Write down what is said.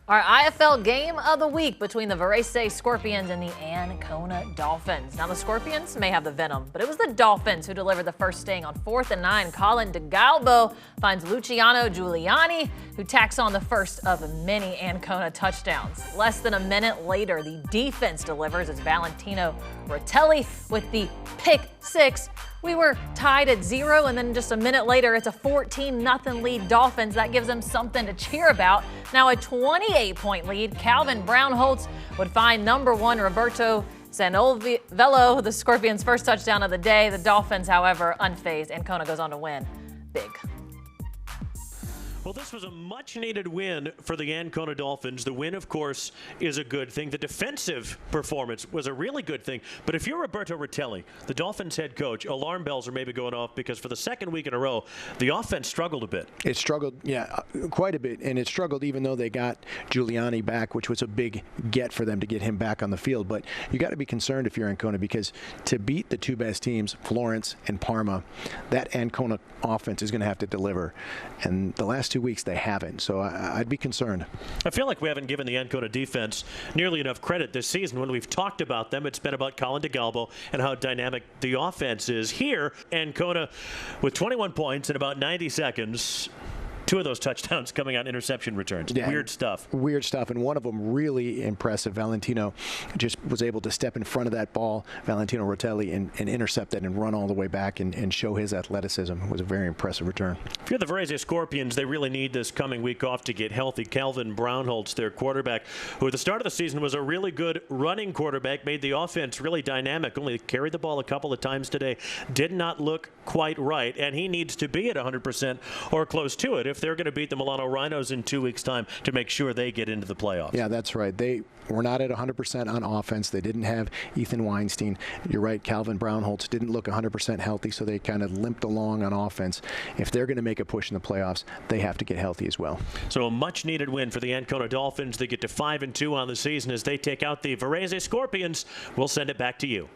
Our IFL game of the week between the Varese Scorpions and the Ancona Dolphins. Now, the Scorpions may have the venom, but it was the Dolphins who delivered the first sting on 4th and 9. Colin DeGalbo finds Luciano Giuliani, who tacks on the first of many Ancona touchdowns. Less than a minute later, the defense delivers as Valentino Rotelli with the pick six. We were tied at 0, and then just a minute later, it's a 14-0 lead Dolphins. That gives them something to cheer about. Now a 28-point lead. Calvin Brownholtz would find number 1 Roberto Sanolvello, the Scorpions' first touchdown of the day. The Dolphins, however, unfazed. Ancona goes on to win big. Well, this was a much-needed win for the Ancona Dolphins. The win, of course, is a good thing. The defensive performance was a really good thing. But if you're Roberto Rotelli, the Dolphins head coach, alarm bells are maybe going off because for the second week in a row, the offense struggled a bit. It struggled, yeah, quite a bit. And it struggled even though they got Giuliani back, which was a big get for them to get him back on the field. But you got to be concerned if you're Ancona, because to beat the two best teams, Florence and Parma, that Ancona offense is going to have to deliver. And the last 2 weeks they haven't, so I'd be concerned. I feel like we haven't given the Ancona defense nearly enough credit this season. When we've talked about them, it's been about Colin DeGalbo and how dynamic the offense is. Here, Ancona with 21 points in about 90 seconds. 2 of those touchdowns coming on interception returns. Yeah, weird stuff. Weird stuff, and one of them really impressive. Valentino just was able to step in front of that ball, Valentino Rotelli, and intercept it and run all the way back and show his athleticism. It was a very impressive return. If you're the Varese Scorpions, they really need this coming week off to get healthy. Calvin Brownholtz, their quarterback, who at the start of the season was a really good running quarterback, made the offense really dynamic, only carried the ball a couple of times today, did not look quite right, and he needs to be at 100% or close to it if they're going to beat the Milano Rhinos in 2 weeks' time to make sure they get into the playoffs. Yeah, that's right. They were not at 100% on offense. They didn't have Ethan Weinstein. You're right, Calvin Brownholtz didn't look 100% healthy, so they kind of limped along on offense. If they're going to make a push in the playoffs, they have to get healthy as well. So a much-needed win for the Ancona Dolphins. They get to 5-2 on the season as they take out the Varese Scorpions. We'll send it back to you.